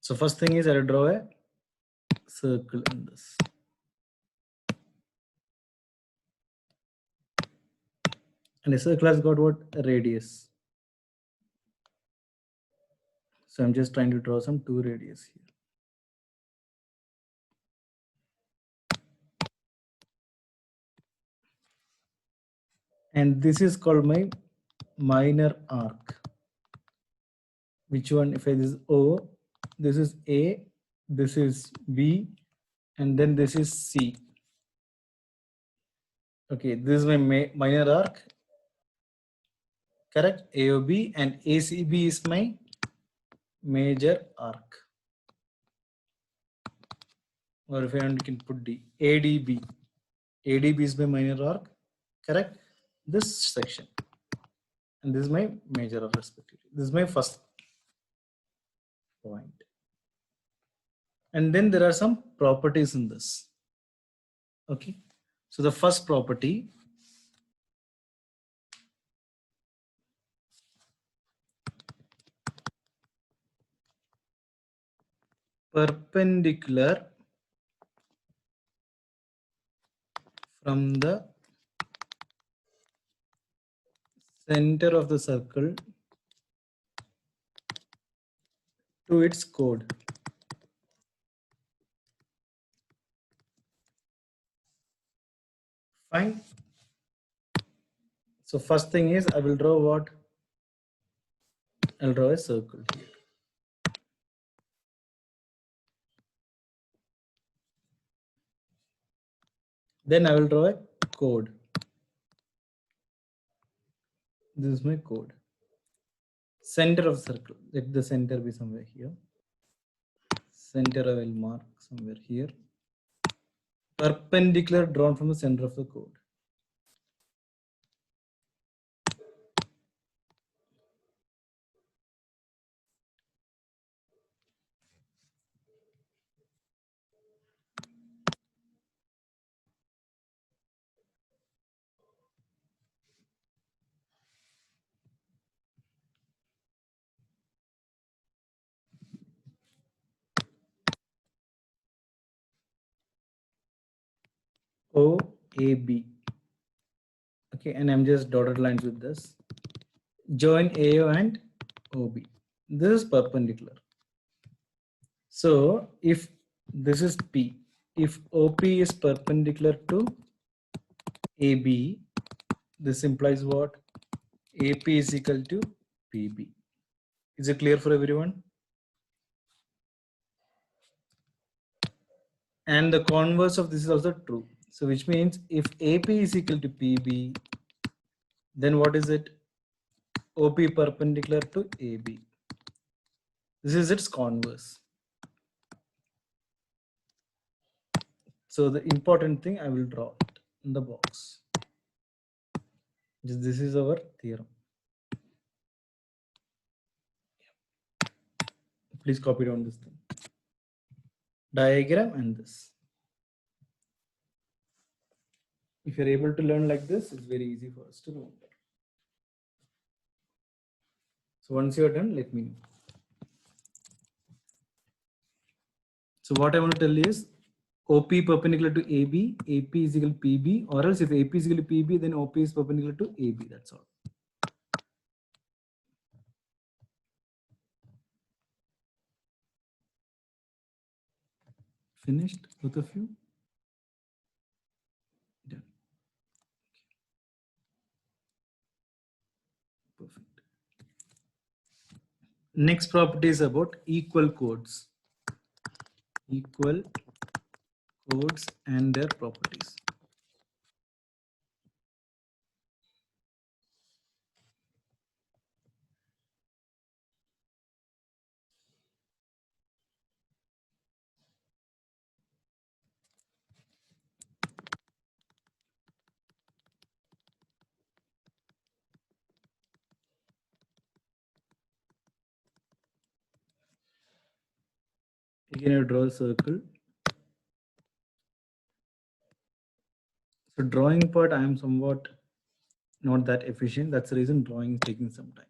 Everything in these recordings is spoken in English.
So first thing is I will draw a circle in this. And a circle has got what? A radius. So I'm just trying to draw some 2 radius here. And this is called my minor arc. Which one? If it is O, this is A, this is B, and then this is C. Okay, this is my minor arc. Correct? AOB, and ACB is my major arc. Or if I can put D, ADB. ADB is my minor arc. Correct? This section. And this is my major arc respectively. This is my first point. And then there are some properties in this. Okay. So the first property, perpendicular from the center of the circle to its chord. Fine. So first thing is I will draw what? I'll draw a circle here. Then I will draw a chord. This is my chord. Center of circle. Let the center be somewhere here. Center I will mark somewhere here. Perpendicular drawn from the center of the chord. OAB. Okay, and I'm just dotted lines with this. Join AO and OB. This is perpendicular. So if this is P, if OP is perpendicular to AB, this implies what? AP is equal to PB. Is it clear for everyone? And the converse of this is also true. So which means if AP is equal to PB, then what is it? OP perpendicular to AB. This is its converse. So the important thing, I will draw it in the box. This is our theorem. Please copy down this thing. Diagram and this. If you're able to learn like this, it's very easy for us to remember. So once you're done, let me know. So what I want to tell you is OP perpendicular to AB, AP is equal to PB, or else if AP is equal to PB, then OP is perpendicular to AB. That's all. Finished, both of you? Done. Perfect. Next property is about equal chords. Equal chords and their properties. Again, I draw a circle. So drawing part, I am somewhat not that efficient. That's the reason drawing is taking some time.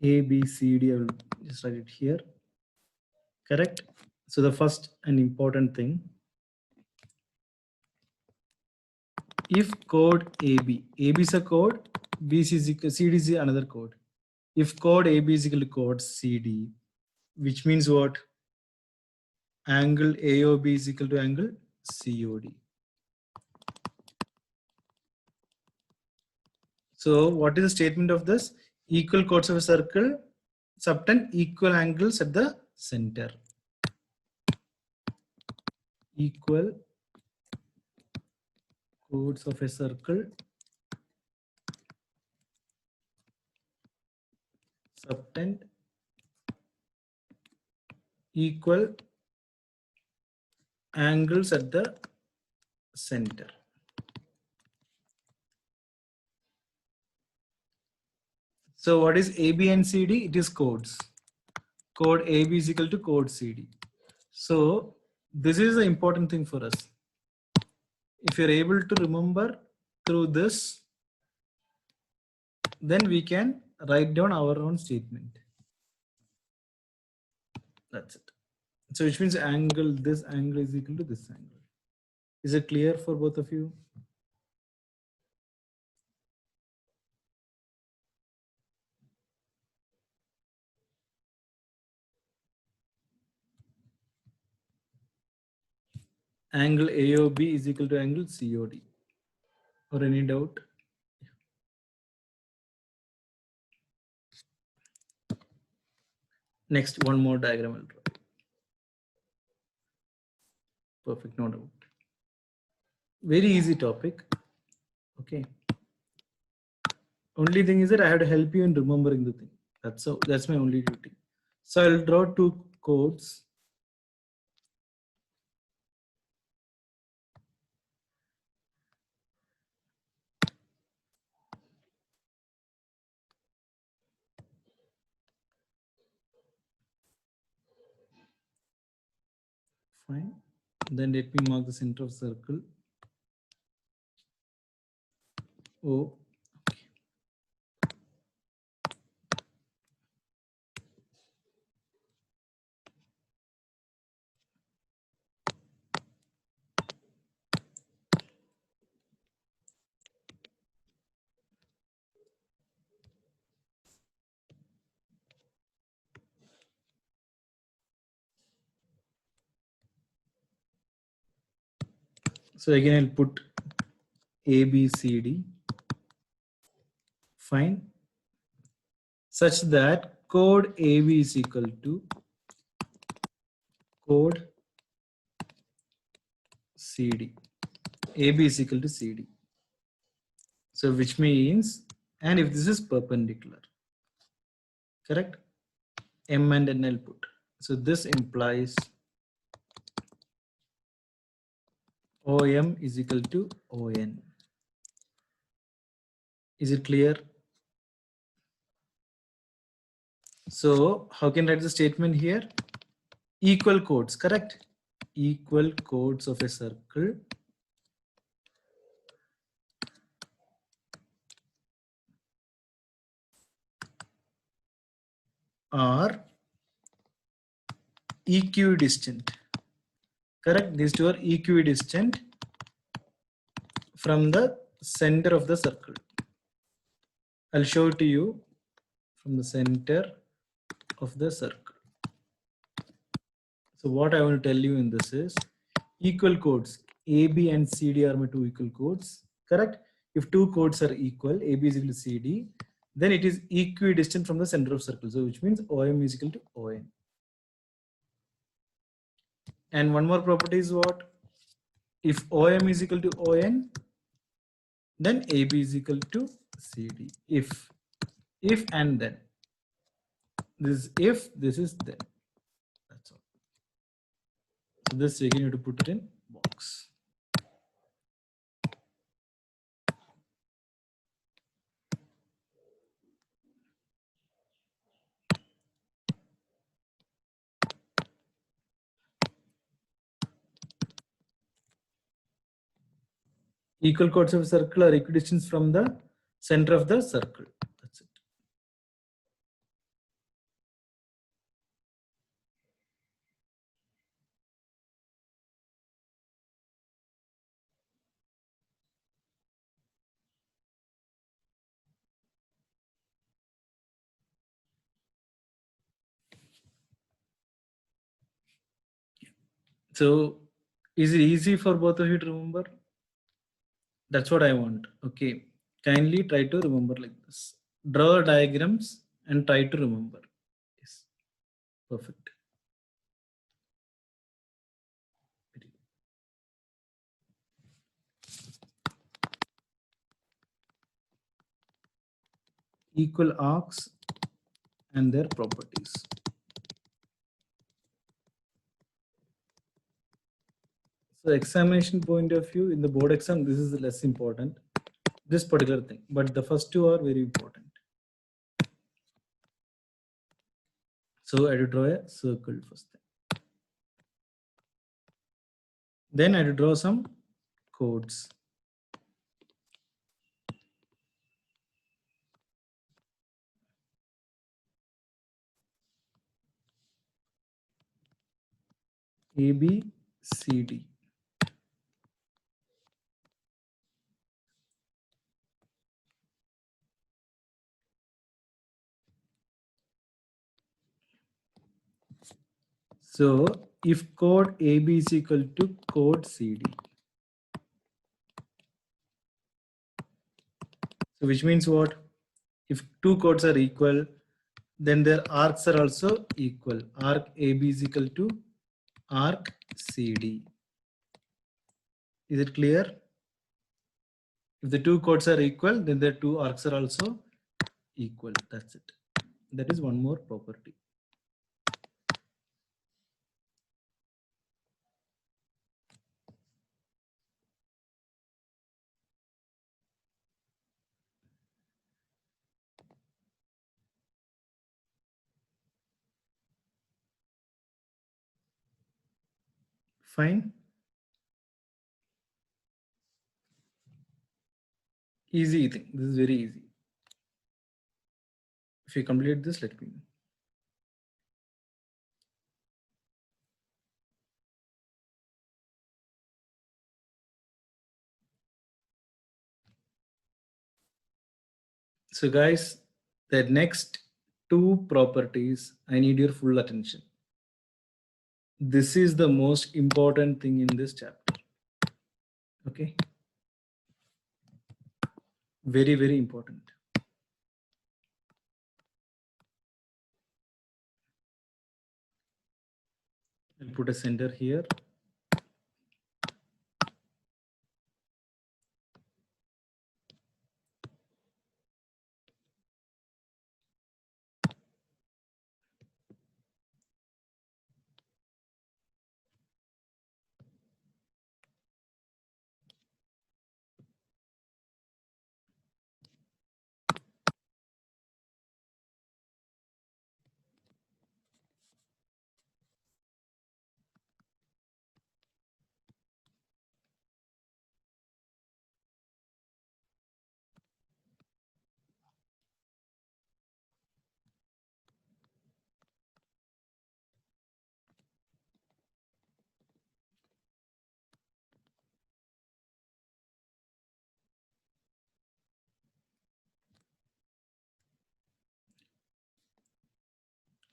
A, B, C, D. I will just write it here. Correct. So the first and important thing, if code AB is a code, BC is equal, CD is another code. If code AB is equal to code CD, which means what? Angle AOB is equal to angle COD. So what is the statement of this? Equal chords of a circle subtend equal angles at the center. Equal chords of a circle subtend equal angles at the center. So what is AB and CD? It is codes. Code AB is equal to code CD. So this is the important thing for us. If you're able to remember through this, then we can write down our own statement. That's it. So which means angle, this angle is equal to this angle. Is it clear for both of you? Angle AOB is equal to angle COD. Or any doubt? Next, one more diagram I'll draw. Perfect, no doubt. Very easy topic. Okay. Only thing is that I have to help you in remembering the thing. That's my only duty. So I'll draw two codes. Fine. Then let me mark the center of circle. O. So again, I'll put A, B, C, D. Fine. Such that code AB is equal to code CD. AB is equal to CD. So which means, and if this is perpendicular, correct? M and N I'll put. So this implies OM is equal to ON. Is it clear? So how can I write the statement here? Equal chords, correct? Equal chords of a circle are equidistant. Correct? These two are equidistant from the center of the circle. I'll show it to you from the center of the circle. So what I want to tell you in this is equal chords. AB and CD are my two equal chords. Correct? If two chords are equal, AB is equal to CD, then it is equidistant from the center of circle. So which means OM is equal to ON. And one more property is what? If OM is equal to ON, then AB is equal to CD. If and then. This is if, this is then. That's all. So this again you have to put it in box. Equal chords of a circle are equidistant from the center of the circle. That's it. So is it easy for both of you to remember? That's what I want. Okay. Kindly try to remember like this. Draw diagrams and try to remember. Yes. Perfect. Equal arcs and their properties. So examination point of view, in the board exam, this is less important, this particular thing, but the first two are very important. So I had to draw a circle first thing. Then I had to draw some codes. A, B, C, D. So if code AB is equal to code CD, so which means what? If two codes are equal, then their arcs are also equal. Arc AB is equal to arc CD. Is it clear? If the two codes are equal, then their two arcs are also equal. That's it. That is one more property. Fine. Easy thing. This is very easy. If you complete this, let me know. So guys, the next two properties, I need your full attention. This is the most important thing in this chapter. Okay. Very, very important. I'll put a center here.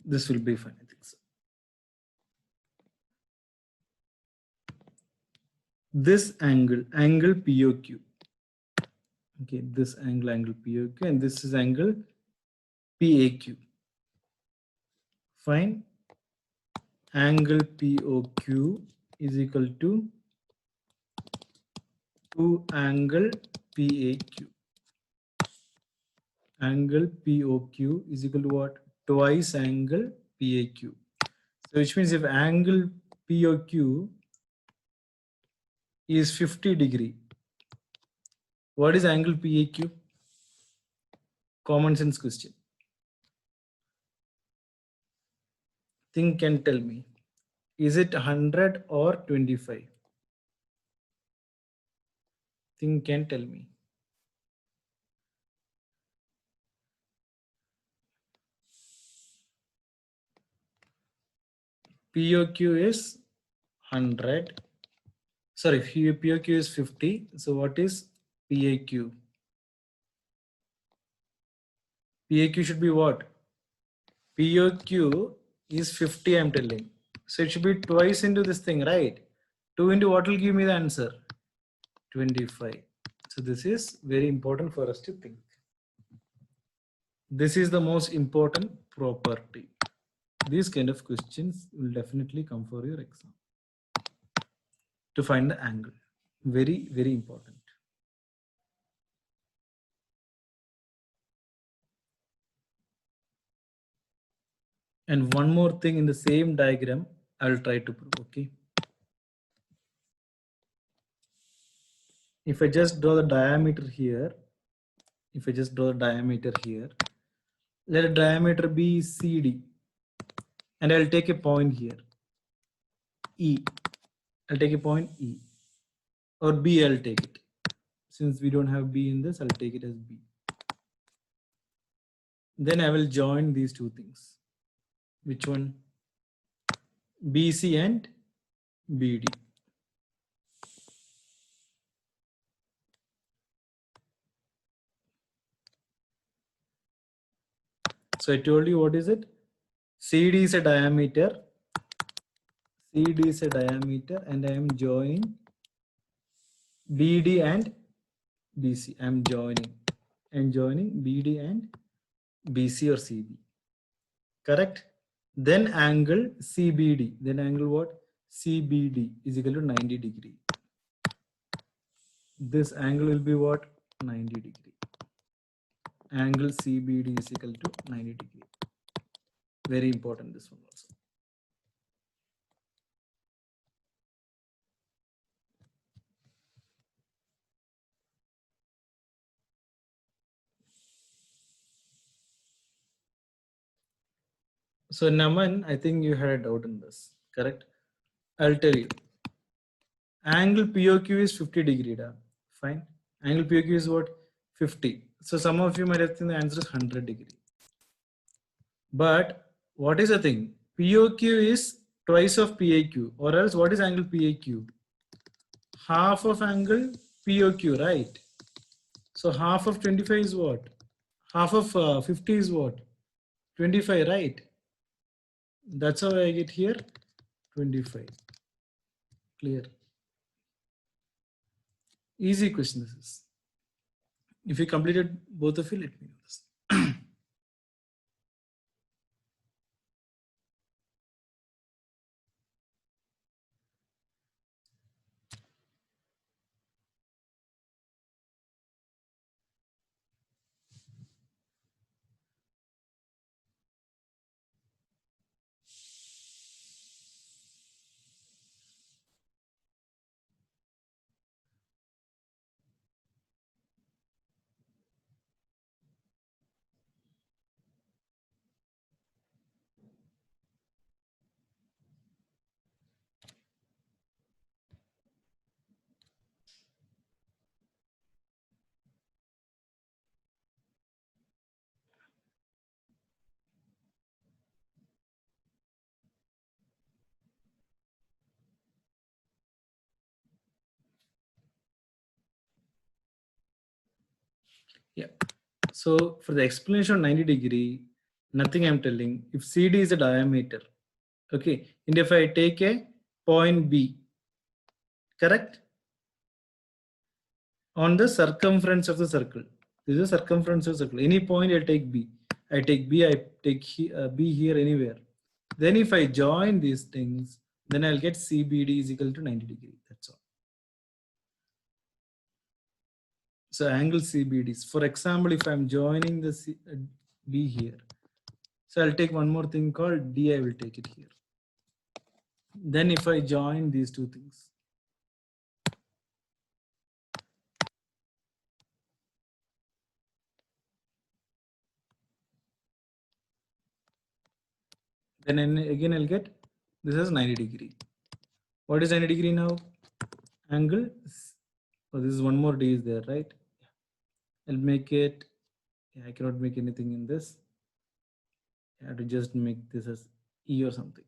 This will be fine, I think so. This angle POQ. Okay, this angle POQ, and this is angle PAQ. Fine. Angle POQ is equal to 2 angle PAQ. Angle POQ is equal to what? Twice angle PAQ. So which means if angle POQ is 50 degree, what is angle PAQ? Common sense question. Think and tell me. Is it 100 or 25? Think and tell me. POQ is 100. Sorry, POQ is 50. So what is PAQ? PAQ should be what? POQ is 50, I'm telling. So it should be twice into this thing, right? 2 into what will give me the answer? 25. So this is very important for us to think. This is the most important property. These kind of questions will definitely come for your exam to find the angle. Very, very important. And one more thing in the same diagram, I will try to prove, okay? If I just draw the diameter here, let the diameter be CD, and I'll take a point here, E. I'll take a point E, or B I'll take it. Since we don't have B in this, I'll take it as B. Then I will join these two things. Which one? BC and BD. So I told you what is it? CD is a diameter. CD is a diameter, and I am joining BD and BC. I am joining BD and BC or CB. Correct? Then angle CBD. Then angle what? CBD is equal to 90 degree. This angle will be what? 90 degree. Angle CBD is equal to 90 degree. Very important, this one also. So Naman, I think you had a doubt in this, correct? I'll tell you. Angle POQ is 50 degree. Fine. Angle POQ is what? 50. So some of you might have think the answer is 100 degree. But what is the thing? POQ is twice of PAQ, or else what is angle PAQ? Half of angle POQ, right? So half of 25 is what? Half of 50 is what? 25, right? That's how I get here 25. Clear? Easy question this is. If you completed both of you, let me know this. Yeah. So for the explanation of 90 degree, nothing I'm telling. If CD is a diameter, okay, and if I take a point B, correct? On the circumference of the circle. This is the circumference of the circle. Any point I'll take B. I take B, I take B here anywhere. Then if I join these things, then I'll get CBD is equal to 90 degree. That's all. So angle CBD. For example, if I'm joining the B here, so I'll take one more thing called D. I will take it here. Then if I join these two things, then again I'll get this is 90 degree. What is 90 degree now? Angle. Oh, this is one more D is there, right? I'll make it. Yeah, I cannot make anything in this. I have to just make this as E or something.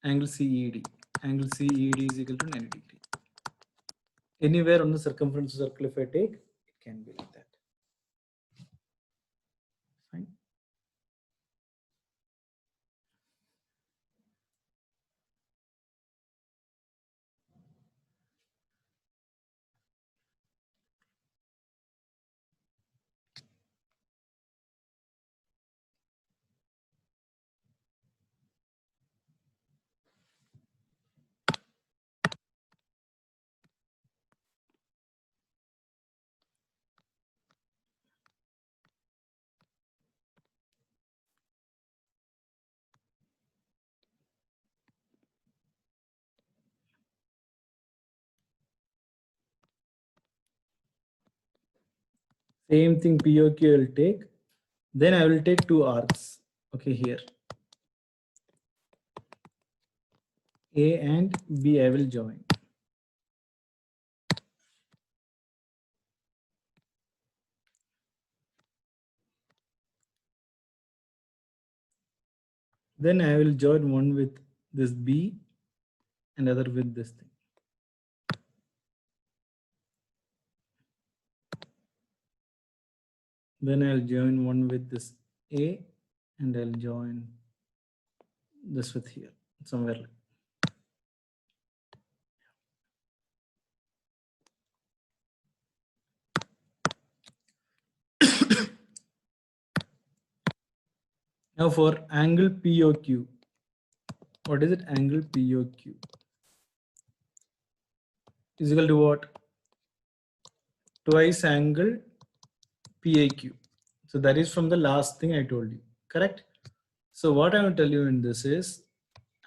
Angle CED. Angle CED is equal to 90 degree. Anywhere on the circumference of the circle, if I take, it can be like that. Fine. Same thing, POQ I will take. Then I will take two arcs. Okay, here. A and B I will join. Then I will join one with this B and other with this thing. Then I'll join one with this A and I'll join this with here somewhere. Now for angle POQ, what is it? Angle POQ is equal to what? Twice angle PAQ. So that is from the last thing I told you, correct? So what I will tell you in this is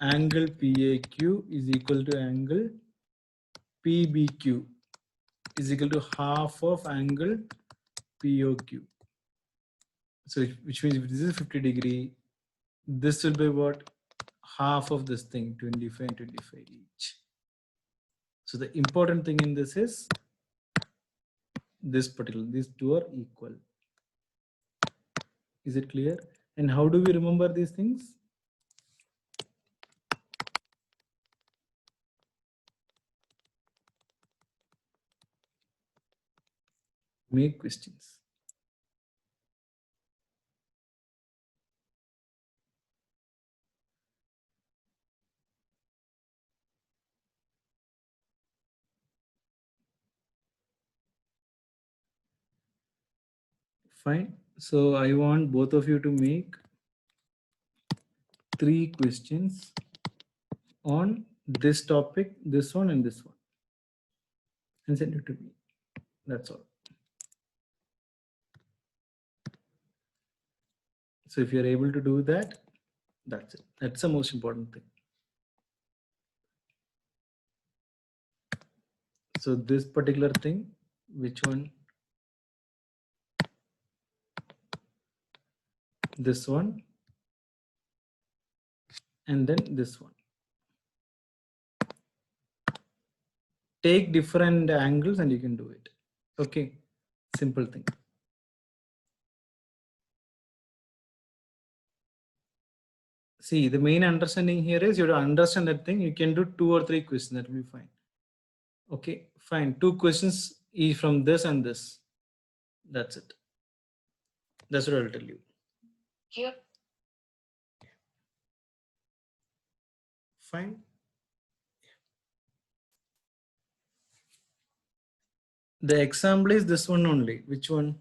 angle PAQ is equal to angle PBQ is equal to half of angle POQ. So which means if this is 50 degree, this will be what? Half of this thing, 25 and 25 each. So the important thing in this is this particular, these two are equal. Is it clear? And how do we remember these things? Make questions. Fine. So I want both of you to make 3 questions on this topic, this one and this one, and send it to me. That's all. So if you're able to do that, that's it. That's the most important thing. So this particular thing, which one? This one, and then this one. Take different angles and you can do it. Okay, simple thing. See, the main understanding here is you have to understand that thing. You can do 2 or 3 questions, that will be fine. Okay, fine. 2 questions each from this and this. That's it. That's what I'll tell you. Here. Fine. The example is this one only. Which one?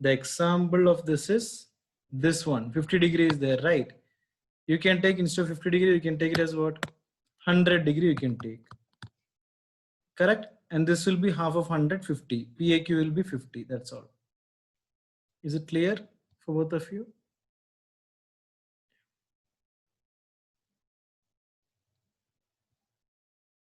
The example of this is this one. 50 degrees there, right? You can take, instead of 50 degree, you can take it as what? 100 degree you can take. Correct? And this will be half of 150. PAQ will be 50. That's all. Is it clear for both of you?